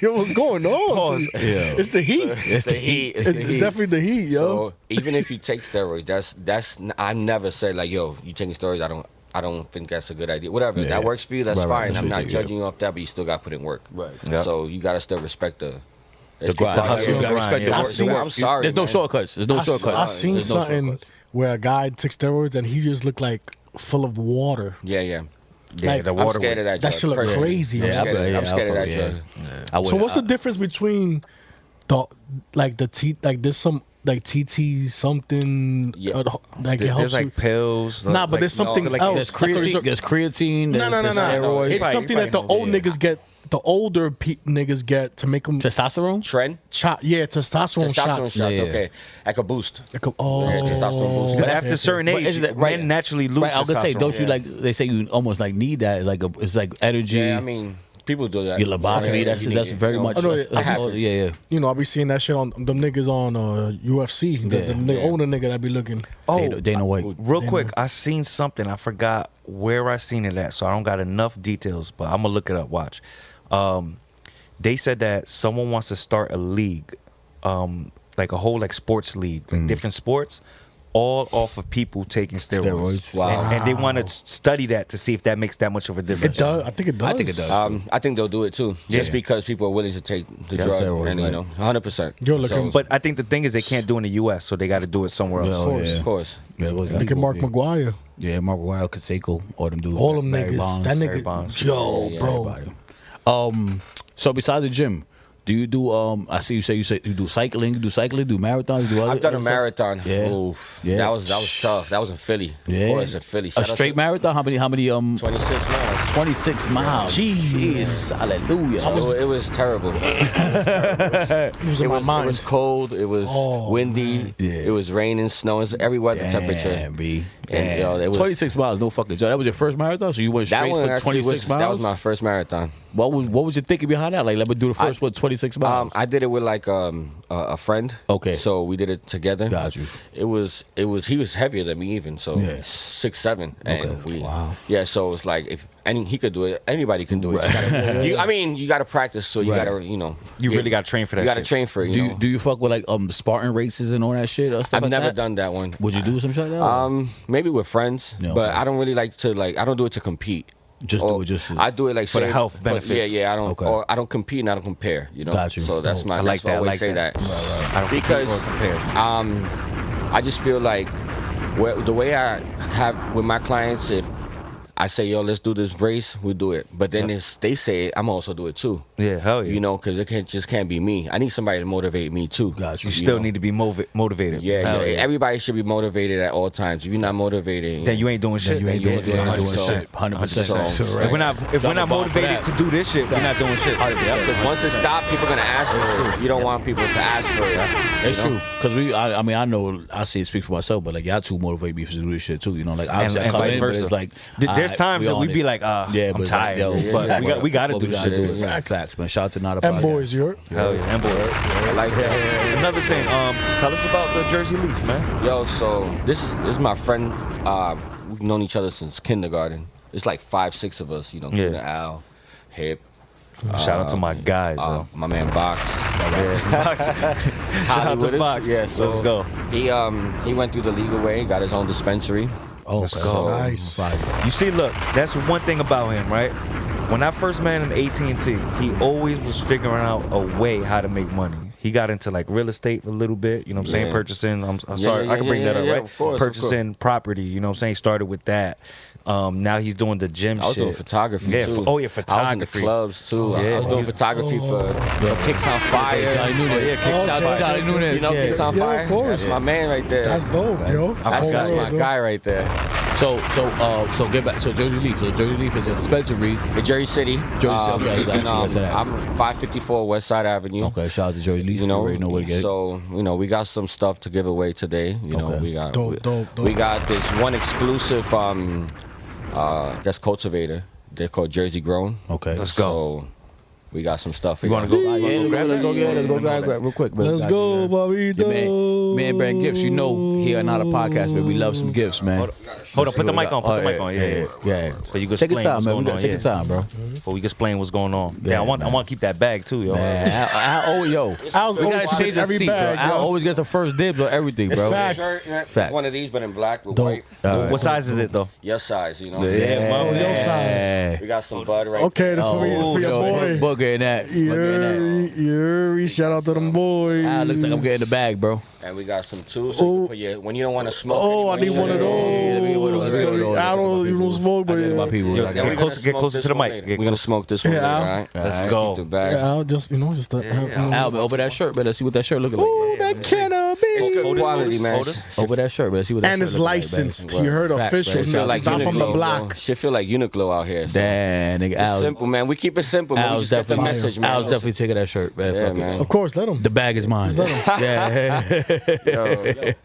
Yo, what's going on? It's the heat. It's the heat. It's the heat. definitely the heat, yo. So even if you take steroids, that's I never said like, yo, you taking steroids, I don't think that's a good idea. Whatever, that works for you, that's fine. I'm not judging you off that, but you still got to put in work. Right. Yeah. So you got to still respect the grind. hustle, You gotta respect the grind, work. yeah. The work. I'm sorry, There's no man. shortcuts. There's no shortcuts. I seen There's no something shortcuts. where a guy took steroids and he just looked like full of water. Yeah. Yeah, Like, the I'm water. scared of that. That drug, shit look personally. crazy. Yeah, I'm scared of that yeah. drug. So what's the difference between there's some like TT something Yeah. like it There's helps like you. pills. Nah, but there's something like else. There's Like a result- creatine. No. there's steroids. It's Probably- something you that the probably old know, niggas get, the older niggas get to make them Testosterone. Trend. testosterone Testosterone shots. shots. Yeah. Okay, like a boost. Like, Yeah, testosterone boost. But after a certain But age, isn't that- right. men naturally lose Right, I was gonna say, testosterone. don't you like? They say you almost like need that. It's like energy. Yeah, I mean, people do that. your lobotomy. Yeah, that's you that's need it, very you know. much. I know, that's- I that's- have- yeah. You know, I be seeing that shit on them niggas on UFC. The older nigga that be looking. Dana White. Real quick, I seen something. I forgot where I seen it at, so I don't got enough details. But I'm gonna look it up. Watch. They said that someone wants to start a league, like a whole like sports league, like different sports, all off of people taking steroids. Wow. And they want to study that to see if that makes that much of a difference. It does. I think it does. I think it does. I think they'll do it too, just Yeah. because people are willing to take the drug, steroids, and right. 100%. Yo, look at- But I think the thing is they can't do it in the U.S., so they got to do it somewhere else. Oh, yeah. Of course. Yeah, it was Look at Mark yeah. McGuire. Yeah, Mark McGuire, Conseco, all them dudes. All them Barry niggas. Bonds, That Barry nigga. Bonds. Yo, Yeah, bro. everybody. So besides the gym, do you do? I see you say you do cycling. You do cycling. Do marathons. Do other, I've done a other stuff? marathon. Yeah. Oof. Yeah. That was tough. That was in Philly. Yeah. Of course, in Philly. A Shout out straight to marathon. How many? 26 miles. 26 miles. Jeez, hallelujah. It was terrible. It was in It my was mind. cold. It was windy. Yeah. It was raining, snowing. Every weather temperature. Damn, B. And, yo, it was- 26 miles, no fucking joke. That was your first marathon, so you went That straight one for actually 26 was, miles. That was my first marathon. What was your thinking behind that? Like, let me do the first 26 26 miles? I did it with like a friend. Okay. So we did it together. Got you. He was heavier than me even, so Yeah. 6'7". And Okay. Wow. Yeah, so it's like if he could do it, anybody can do it. You gotta practice, so you Right. gotta, You really got to train for that You gotta shit. train for it. Do you fuck with like Spartan races and all that shit? Or stuff I've like never that? done that one. Would you do some shit like that? Maybe with friends, Yeah, but okay. I don't really like to I don't do it to compete. Just do it just to- I do it like For the health benefits. Yeah, I don't. Okay. Or I don't compete and I don't compare. Got you. So that's Dope. my. I like that's why I that, I always like say that. that. I don't compete Because or compare. I just feel like the way I have with my clients, if I say, yo, let's do this race, we do it. But then they say it, I'm also do it too. Yeah, hell yeah. Because it can't be me. I need somebody to motivate me too. Got You still need to be motivated. Yeah, Hell Everybody should be motivated at all times. If you're not motivated, Then you ain't doing shit. you ain't doing doing So- shit. 100%. So- If we're not Drop a bomb for motivated that. to do this shit, we're not doing shit. Because once it stops, people are gonna ask for it. You don't want people to ask for it. It's true. Because I mean, I know, I see it speak for myself, but like, y'all two motivate me to do this shit too. Like, obviously, I and come vice in, but versa. it's like, There's times that we be like, yeah, I'm but it's like, tired, yo, but we got to but do we this gotta shit. do it. Facts. Facts, man. Shout out to Not a And Podcast. boys, you're Hell yeah, and boys. I like that. Another thing, tell us about the Jersey Leaf, man. Yo, so this is my friend. We've known each other since kindergarten. It's like 5-6 of us. Yeah. Kuna Al, Hip. Shout out to my guys, yo. My man Box. Yeah, Box. Shout out to Box. Yeah, so let's go. He went through the legal way, got his own dispensary. Oh, Let's okay. go. Nice. Fire. You see, look, that's one thing about him, right? When I first met him at AT&T, he always was figuring out a way how to make money. He got into like real estate a little bit, you know what I'm saying? Yeah. Purchasing, I'm Yeah, sorry, yeah, I can bring yeah, that up, yeah, right? of course, Purchasing property, you know what I'm saying? He started with that. Now he's doing the gym I was shit. doing photography Yeah, too. oh yeah, I was in the photography. clubs too. I Yeah. was doing photography for Kicks on Fire. Johnny Nunez. Oh, yeah, Kicks Shout out to Johnny Nunez. You know Yeah. Kicks on Yeah, Fire? of course. That's my man right there. That's dope, yo. That's my guy right there. So get back. So Jersey Leaf. So Jersey Leaf is a dispensary. The Jersey City. Jersey City, okay, it's I in, got you, that's I'm 554 West Side Avenue. Okay, shout out to Jersey Leaf. You know, already know where to get it. so we got some stuff to give away today. You know, Okay. we got Dope. we got this one exclusive I guess cultivator. They're called Jersey Grown. Okay. Let's go. So we got some stuff. You wanna go? Yeah, let's go grab real quick. man. Let's go, Bobito. Your man Brand Gifts, you know, here not a podcast, but we love some gifts, man. Hold on, put the mic on, put the mic on. Yeah. So you can Take your explain time, what's man. going We gotta on, take your yeah. time, bro. Before we can explain what's going on. Yeah, Yeah, I want man. to keep that bag too, yo. Man, yo. I was We always gotta change the every seat, bro. bag, Al yo. always gets the first dibs on everything, bro. Facts. It's one of these, but in black with Dope. white. All right. What size is it though? Your size, you know. Yeah, Oh, man. your size. We got some bud right Okay, this is for your boy. Booger and that. Booger and that. Yuri, shout out to them boys. Al looks like I'm getting the bag, bro. And we got some too, so you can put when you don't want to smoke. Oh, I need one of Let me get one of those. those. I don't smoke, but My yeah. people. Yo, I got get it. we're closer- gonna get closer smoke to the this one mic. later. Get We're gonna closer. smoke this one Yeah, later, Al. all right? Let's All go. Keep the bag. Yeah, I'll just Al, man, over that shirt, man. Let's see what that shirt looking like. Ooh, that cannabis. It's good quality, man. Over that shirt, man. Let's see what that And shirt it's look like, licensed. man. You heard Facts, official, man. Feel like not from the Uniqlo, block. bro. Shit feel like Uniqlo out here. So. Damn, nigga. It's Al's simple, man. We keep it simple, man. We Al's just get the definitely, message, man. Al's definitely taking that shirt, man. Yeah, Fuck it. man. Of course, let them. The bag is mine. Yeah.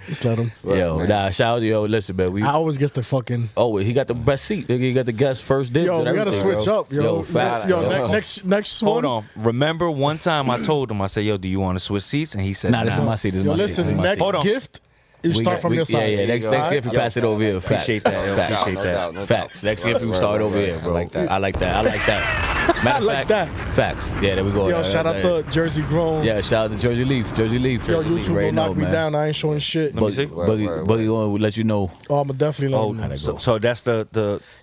Just let them. Yo, man. nah, shout out to yo. Listen, man. I always get the fucking. Oh, he got the best seat. Nigga, he got the guest first dibs. Yo, and we gotta everything, switch bro. up, yo. Fact, Yo, yo. next one. Hold on. Remember one time I told him, I said, yo, do you want to switch seats? And he said, Nah, this is nah. my seat. This is Yo, my seat. listen, This is my next seat. Hold on. gift, you start from your side. Yeah, next gift, you pass it over here. Facts. Appreciate that, yo. Facts. Appreciate that. No Facts. doubt. Next gift, you start over here, bro. I like that. I like that. Matter I of like fact, that. Facts. Yeah, there we go. Yo, shout out to Jersey Grown. Yeah, shout out to Jersey Leaf. Jersey Leaf. Yo, Jersey Leaf, YouTube right will now, knock me man. down. I ain't showing shit. Let me see. Boogie gonna let you know. Oh, I'm definitely Oh, letting them. so that's the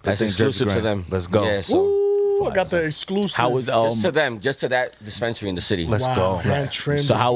That's thing, exclusive Jersey to them. Grand. Let's go. Yeah, so Ooh, I got the exclusive. How was just to them, just to that dispensary in the city. Let's wow, go. man, trim. So how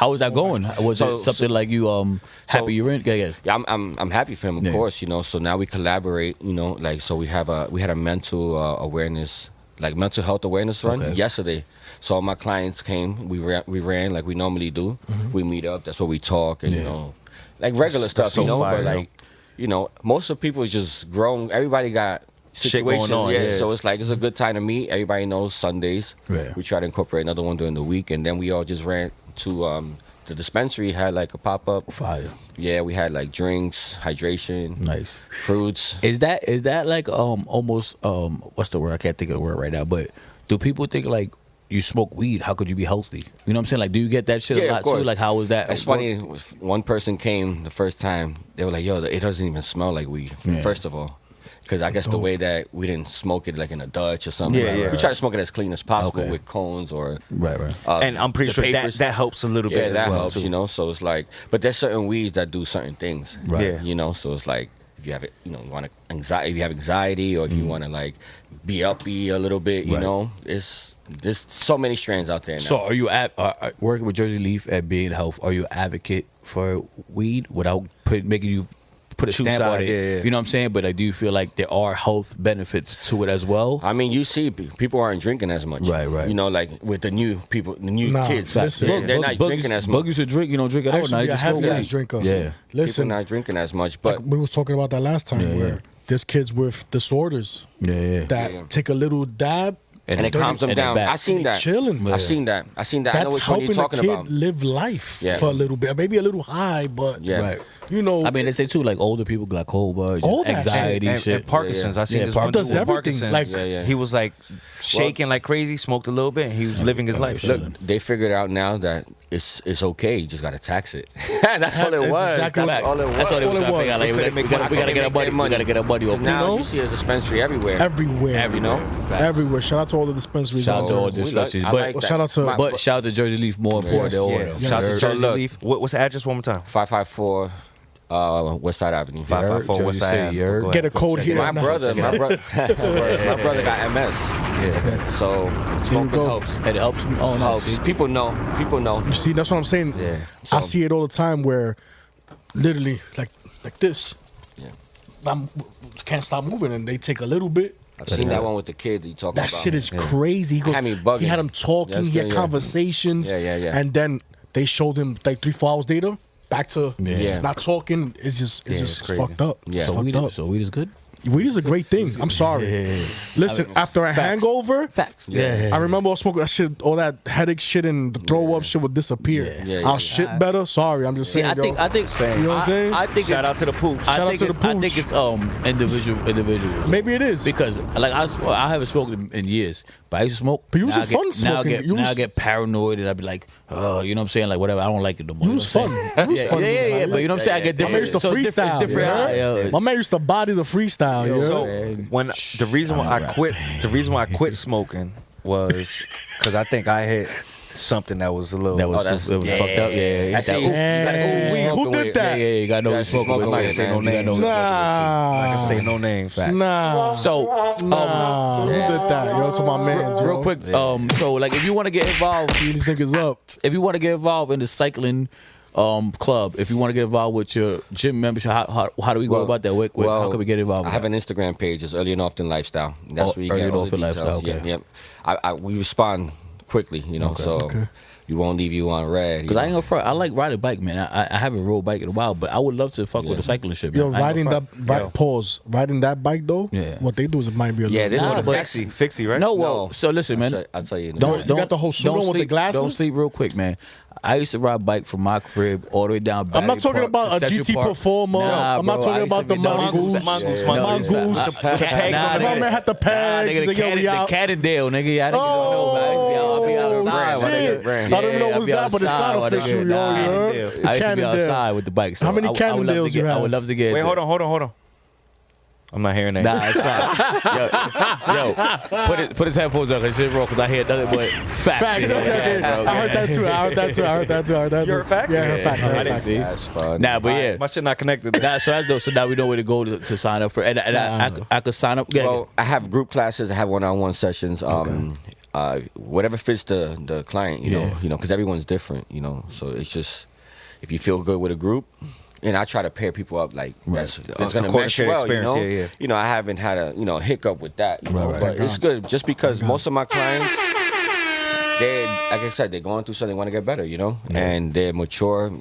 was that going? Was So- it something like you happy you're in? Yeah. Yeah, I'm happy for him, of Yeah. course. You know, so now we collaborate. You know, like so we had a mental awareness, like mental health awareness run Okay. yesterday. So all my clients came. We ran like we normally do. We meet up. That's what we talk and you Yeah. know, like regular stuff. so You know, fire, but like you know, most of people is just grown. Everybody got Shit going situations. on, Yeah, yeah. so it's like it's a good time to meet. Everybody knows Sundays. Yeah. We try to incorporate another one during the week, and then we all just ran to the dispensary. Had like a pop up. Fire. Yeah, we had like drinks, hydration, Nice. fruits. Is that like almost what's the word? I can't think of the word right now. But do people think like you smoke weed, how could you be healthy? You know what I'm saying? Like, do you get that shit a Yeah, lot of course. too? Like, how was that? It's funny. One person came the first time. They were like, "Yo, it doesn't even smell like weed." Yeah. First of all, because I guess the way that we didn't smoke it like in a Dutch or something. Yeah, yeah. We try to smoke it as clean as possible Okay. with cones or Right. And I'm pretty the sure that, papers. that helps a little Yeah, bit that as well. helps, too. you know. So it's like, but there's certain weeds that do certain things, Right. Yeah. You know, so it's like if you have it, you know, you want to anxiety, if you have anxiety, or if you want to like be uppy a little bit, you Right. know, there's so many strands out there now. So, are you working with Jersey Leaf at Being Health? Are you an advocate for weed without making you put a Choose stamp on side, it? yeah. You know what I'm saying? But like, do you feel like there are health benefits to it as well? I mean, you see, people aren't drinking as much. Right. You know, like with the new people, the new Nah, kids, listen. they're not drinking as Bug much. used to drink, you know, drink it I all used to night. be a just smoke heavy weed. ass drinker. Yeah. People Listen, not drinking as much, but we was talking about that last time where there's kids with disorders Yeah. that Yeah. take a little dab and it calms them and they're down. back. I seen that. chilling. I seen that. I know That's which one helping you're talking the kid about. live life Yeah. for a little bit. Maybe a little high, but Yeah. Right. you know, I mean, they say too, like older people, glaucoma, All that anxiety, and, shit. and Parkinson's. Yeah, yeah. I seen Yeah, this Park- one dude does with everything, Parkinson's. like- Yeah, yeah. He was like shaking like crazy, smoked a little bit, and he was living his life. Look, Look, they figured out now that it's okay. You just gotta tax it. That's all it That's was. exactly That's all it was. That's what it was. all it trying to figure out. was. Like, They couldn't we make gotta money. get our money. We gotta get our money off. Now know? you see a dispensary everywhere. everywhere, You know? everywhere. Shout out to all the dispensaries. Shout out to all out the there. dispensaries, I but like Well, that. shout out to- but shout out to Jersey Leaf more important than all Yeah. of them. Shout out to Yes. Jersey So look- Leaf. What's the address one more time? 554 West Side Avenue. 554 West Jersey Side City, Ave. you heard? Go Get a ahead. code here. My now. brother got MS. Yeah. So smoking go. helps. It helps them. Oh no, Helps. see? People know. You see, that's what I'm saying. Yeah. I see it all the time where literally like this. Yeah. I can't stop moving, and they take a little bit. I've seen that one with the kid that you talking That about. shit is crazy. He goes, Had me bugging. he had him talking, That's he had good, yeah. conversations. Yeah. And then they showed him like 3-4 hours later, back to Yeah. not talking. It's just it's crazy. fucked up. Yeah. It's So fucked up. weed is good. Weed is a great thing. I'm sorry. Listen, after a hangover, Facts. I remember I was smoking that shit, all that headache shit and the throw up shit would disappear. Yeah, I'll yeah. shit better. Sorry, I'm just See, saying. I think, You know what I'm saying? I think Shout it's, out to the poof. I Shout out think to the it's- I think pooch. it's individual. Maybe it is. Because like I haven't smoked in years, but I used to smoke. But you was Now a I get- fun smoking. Now I get paranoid and I be like, oh, you know what I'm saying? Like whatever, I don't like it no more. You know was what I'm fun. saying? You was fun. Yeah. But you know what I'm saying? I get My man different. used to so freestyle. It's different. Yeah. My man used to body the freestyle. Yeah. So when the reason why I quit smoking was because I think I hit something that was a little. That was, that's- it was yeah. fucked up. Yeah. I see. That- You gotta see Hey, you who smoking did with. that? Yeah, you gotta know Yeah, who's she's smoking with. smoking Like, with, say no man. name. You gotta know who's I can Nah. say no names. Nah. So, Who did that? Yo, to my man. real quick, so like if you want to get involved, These niggas up. if you want to get involved in the cycling club, if you want to get involved with your gym membership, how do we go about that? How can we get involved? I with have that? an Instagram page. It's Early and Often Lifestyle. That's Oh, where you Early get and all the Often details. Lifestyle, okay. Yep. We respond quickly, you know, so we won't leave you on red. Because I ain't gonna front. I like riding bike, man. I haven't rode bike in a while, but I would love to fuck with the cycling shit, man. Yo, I ain't riding gonna that front. pause. Riding that bike though. Yeah. What they do is it might be a Yeah, little. this Nah, one but- Fixie, right? No, well, so listen, man. I'll tell you. Don't got the whole suit on with the sleep, glasses? Don't sleep real quick, man. I used to ride bike from my crib all the way down. I'm not Battery talking Park about to a Central GT Park. Performer. Nah, I'm not bro, talking I used to about the be- no, mongoose. Mongoose, Yeah, mongoose. Mongoose. Pegs on My the man had the pegs. Nigga, He's like, yo, we out. the Cannondale, nigga. Yeah, I don't know, man. I'll be outside. my shit. nigga. I don't even know I'll what's be that, but it's outside, not my official, nigga. yo. Nah. You heard? I used to be Cannondale. outside with the bike. So How many I would love to Cannondales get- you I have? would love to get. Wait, hold on. I'm not hearing that. Nah, it's fine. Yo, put his headphones on because shit wrong because I hear nothing but facts. Facts. Yeah, Okay. bro, I heard that too. I heard that too. You heard facts? Yeah, I heard Yeah. facts. I I heard didn't facts. see. That's fun. Nah, but yeah. My shit not connected. Nah, so that's dope. So now we know where to go to sign up for. And I could sign up. Yeah, Well, I have group classes. I have one-on-one sessions. Whatever fits the client, you know, because everyone's different, you know. So it's just if you feel good with a group, and I try to pair people up like that's gonna According mesh to your well, you experience, know. yeah. You know, I haven't had a hiccup with that, you know, right. but it's good just because most of my clients, they like I said, they're going through something, they want to get better, you know, and they're mature.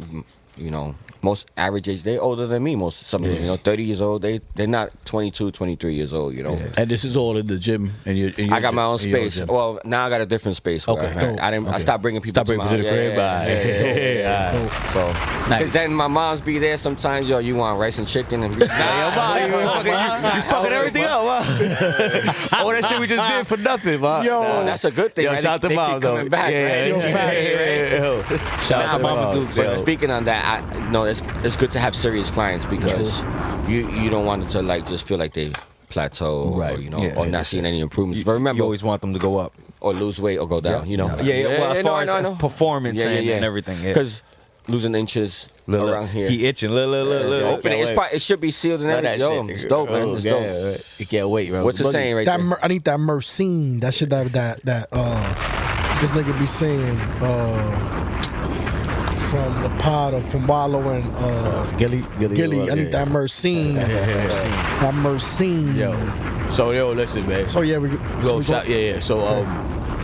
You know, most average age, they're older than me. Some of them, you know, 30 years old. They're not 22, 23 years old. You know. and this is all in the gym. And I got my own space. Well, now I got a different space. Okay. Where I didn't. I stopped bringing people. Stop bringing to people my to the house. crib. Yeah. So, Nice. because then my mom's be there sometimes. Yo, you want rice and chicken and? You fucking everything up, huh? All that shit we just did for nothing, man. Yo. Oh, that's a good thing. Yo, right? shout out to They mom, keep though. coming back. Right? Yo, facts. Shout out to Nah, Mama but Dukes. yo. speaking on that, it's good to have serious clients because you don't want it to like just feel like they plateau Right. or, or not seeing any improvements. But remember, You always want them to go up. or lose weight or go down. Yeah, well, as far as performance Yeah, and everything. Yeah. Because losing inches Look, around here. he itching. Look. Open it. It should be sealed and Smell everything. that Yo, shit, it's nigga. dope, man. Oh, It's yeah, dope. right. You can't wait, bro. What's it saying right That there? I need that Mercine. That shit that this nigga be saying from the pod of from Wallow and Gilly. I need that Mercine. That Mercine. So listen, man. So yeah, So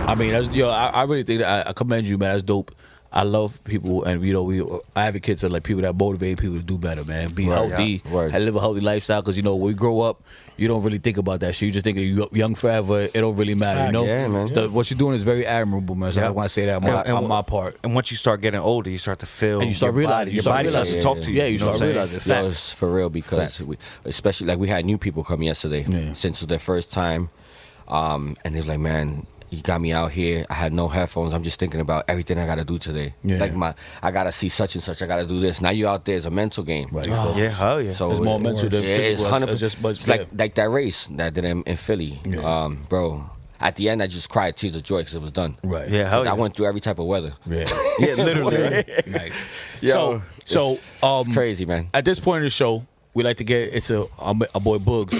I mean, that's I really think that I commend you, man. That's dope. I love people, and we advocates are like people that motivate people to do better, man. Be healthy, Right. and live a healthy lifestyle. Because when we grow up, you don't really think about that shit. You just think you young forever. It don't really matter, you know. Yeah, man. So what you're doing is very admirable, man. So I want to say that on my part. And once you start getting older, you start to feel. And you start your realizing- body, you your start body starts to realizing- talk to you. Yeah, you know start what I'm saying? realizing. Yo, it's for real because especially like we had new people come yesterday since it was their first time, and they're like, man, you got me out here. I had no headphones. I'm just thinking about everything I gotta do today. Yeah. Like I gotta see such and such. I gotta do this. Now you out there is a mental game. Right. Yeah, hell yeah. So It's more mental than it's physical. 100%. It's just much- It's like that race that I did in Philly, Yeah. bro. At the end, I just cried tears of joy because it was done. Right. Yeah, hell yeah. I went through every type of weather. Yeah. Yeah, literally. Nice. Yo, So It's crazy, man. at this point in the show, we like to get into our boy Boog's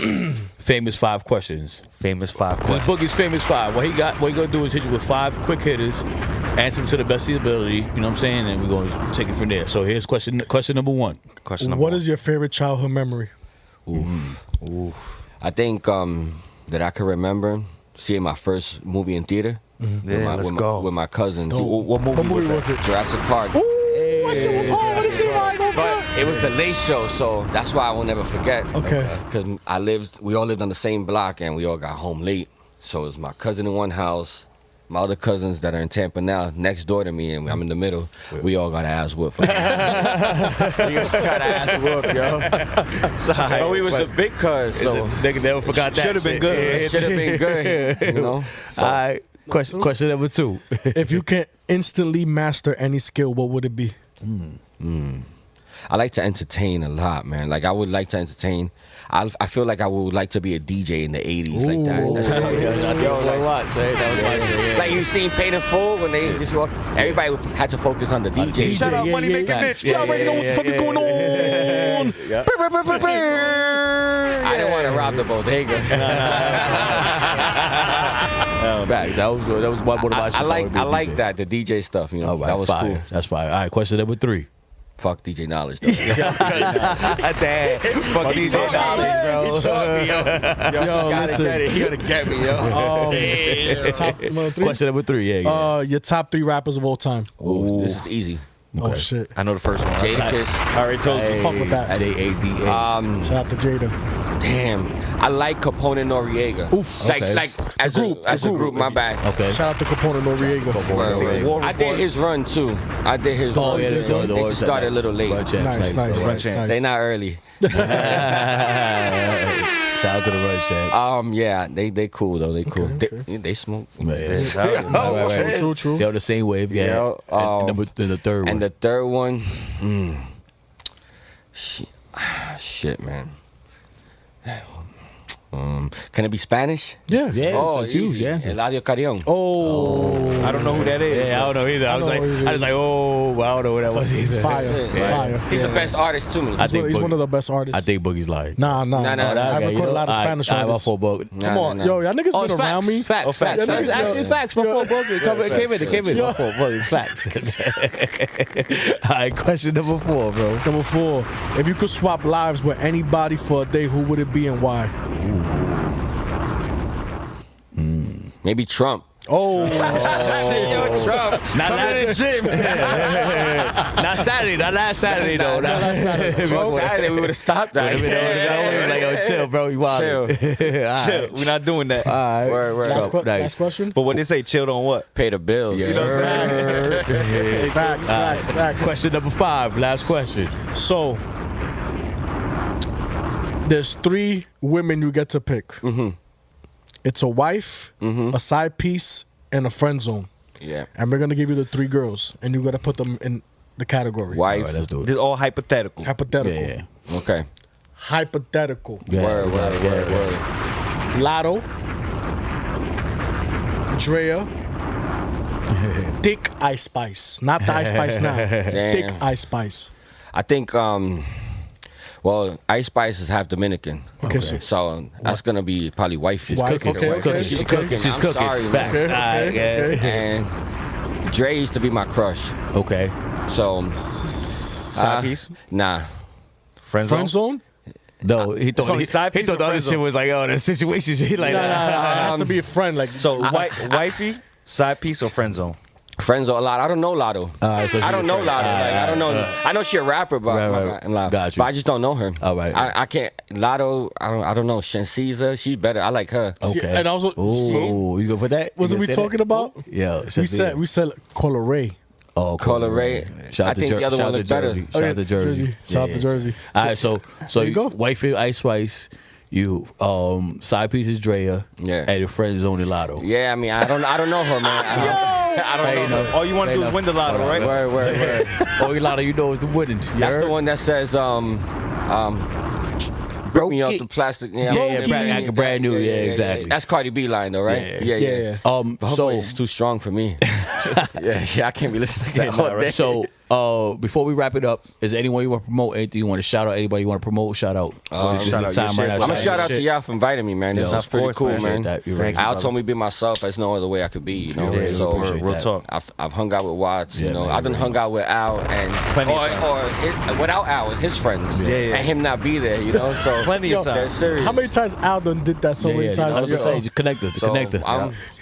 famous 5 questions. Famous 5 This questions. Boogie's famous 5. What he gonna do is hit you with 5 quick hitters, answer them to the best of his ability. You know what I'm saying? And we're gonna take it from there. So here's question number 1. Question number What one. is your favorite childhood memory? I think that I can remember seeing my first movie in theater. Yeah, let's go. With my cousins. What movie was that? Jurassic Park. That shit was hard when it came out. But it was the late show, so that's why I will never forget. Okay. Because we all lived on the same block, and we all got home late. So it was my cousin in one house, my other cousins that are in Tampa now, next door to me, and I'm in the middle. We all got ass whooped. We all got ass whooped, yo. But we was the big cuz, so Nigga never forgot that. Should have been shit. good. it should have been good, you know. So, All right. Question number 2. If you can instantly master any skill, what would it be? I like to entertain a lot, man. Like I would like to entertain. I feel like I would like to be a DJ in the 80s, like that. That's like you seen Paid in Full when they just walk. Everybody had to focus on the DJ. Shout out Money Making Bitch. You already know what the fuck is going on. I didn't want to rob the bodega. Facts. That was one of my shits. I like that, the DJ stuff. You know, All right, that was fire. cool. That's fine. All right, question number 3. Fuck DJ Knowledge. Though. Damn. Fuck these dollars, bro. Yo, listen. He gonna get me, yo. Top number 3. Question number 3. Yeah. Your top 3 rappers of all time. Ooh, this is easy. Oh shit. I know the first one. Jadakiss. I already told you. Fuck with that. Jada. Shout out to Jada. Damn, I like Capone and Noriega. Oof. Like, Okay. like as a group. My bad. Okay. Shout out to Capone Noriega. Word. War I did Report. his run too. I did his Oh, run. yeah, They just started a little late. Nice, nice, nice, nice. They not early. Shout out to the Run Champ. Yeah, they cool though. They cool. They smoke. True, true. They're on the same wave. Yeah. Yeah, And the third one. And the third one, shit, man. Can it be Spanish? Yeah. Yeah. Oh, so it's huge. easy. Yeah. Eladio Carrion. Oh. I don't know who that is. Yeah, I don't know either. I was like, oh, I don't know what that was either. It's fire. It's fire. He's the best artist to me. think He's one Boogie- of the best artists. I think Boogie's lying. Nah. Nah, I haven't heard a lot of Spanish artists. Come Come on, yo, y'all niggas been around me. Facts. facts. Y'all niggas Facts. actually facts. Before Boogie came in. Yo. Before Boogie, facts. All right, question number 4, bro. Number 4. If you could swap lives with anybody for a day, who would it be and why? Maybe Trump. Oh. Yo, Trump. Not in the gym. Not Saturday. Not last Saturday, though. Not last Saturday. Saturday we would have stopped that. Like, yo, chill, bro. You wild. Chill. We're not doing that. All right. Word. Last question. But what they say, chilled on what? Pay the bills. Facts. Question number 5. Last question. So, there's 3 women you get to pick. It's a wife, a side piece, and a friend zone. Yeah. And we're gonna give you the 3 girls, and you gotta put them in the category. All Wife. right, let's do This it. is all hypothetical. Hypothetical. Yeah. Okay. Hypothetical. Yeah. Word. Lotto, Drea, Thick Ice Spice. Not the Ice Spice now. Thick Ice Spice. I think, well, Ice Spice is half Dominican. Okay. So that's going to be probably wife. She's Wife, cooking. okay, She's cooking. okay, She's okay. cooking. She's I'm cooking. sorry, man. Facts. Okay, All right, okay, yeah. And Dre used to be my crush. Okay. So, Side piece. nah. Friend zone. Friend zone? No, he thought only side he piece thought or the other friend shit zone? was like, oh, the situation shit like Nah, that. it has to be a friend. Like So wifey, side piece, or friend zone? Friends are a lot. I don't know Lotto. Alright, so I don't know she's a Lotto. friend. Like, I don't know. I know she a rapper, but Right. Got you. But I just don't know her. All right. I can't. Lotto. I don't know. Shansiza. She's better. I like her. Okay. and also, Ooh, you go for that? You wasn't gonna we say talking that? about? Yeah. We said Cola Ray. Oh, Call her Ray. Shout I out to think the other shout one out looked to better. Jersey. Shout out to Jersey. Shout out to Jersey. All right, so There you go. wifey Ice Spice, you side piece is Drea, Yeah. and your friend Zone Lotto. Yeah, I mean, I don't know her, man. I don't know her. All you want to do is win the lotto, right? Word. Oh, Lotto, you know is the winning. You That's heard? the one that says broke me off the plastic. Yeah, brand new. Yeah, exactly. That's Cardi B line though, right? Yeah. But her So voice is too strong for me. yeah, I can't be listening to that all day. So, before we wrap it up, is there anyone you want to promote? Anything you want to shout out? Anybody you want to promote? Shout out. This is shout the out time your right shit. now. I'm gonna shout out to shit. y'all for inviting me, man. This Yeah, is of pretty course, cool, man. man. That. You're right. I'll told me be myself. There's no other way I could be, you know. Yeah, so appreciate real that. talk. I've hung out with Watts, you Yeah, know. man, I done hung out with Al and Plenty of without Al and his friends, Yeah. and him not be there, you know. So Plenty of time. They're serious. How many times Aldon did that so Yeah, many yeah, times? I was Yo, gonna say, just connected. So Connected.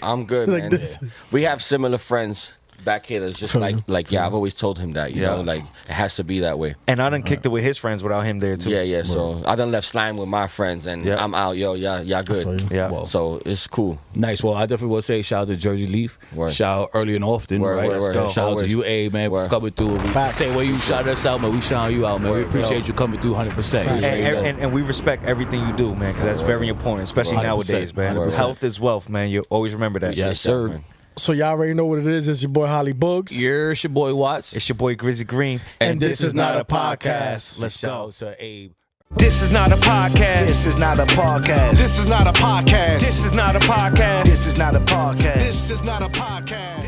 I'm good, Like man. this. We have similar friends back here. That's just like yeah. I've always told him that, you know, like it has to be that way. And I done kicked it with his friends without him there too. Yeah. So I done left slime with my friends, and Yeah. I'm out. Yo, y'all good. Yeah. Well, So it's cool. Nice. Well, I definitely will say shout out to Jersey Leaf. Word. Shout out early and often, Word, right? word, word. Shout out to Always. you, A, man, for Word. coming through. Facts. Same way you shout us out, man. We shout you out, man. We Word, appreciate you coming through 100%. And we respect everything you do, man, because that's very important, especially 100%, nowadays, man. 100%. Health is wealth, man. You always remember that. Yes, sir. man. So y'all already know what it is. It's your boy Holly Bugs. Yeah, it's your boy Watts. It's your boy Grizzy Green. And this is not a podcast. Let's go to Abe. This is not a podcast. This is not a podcast. This is not a podcast. This is not a podcast. This is not a podcast. This is not a podcast.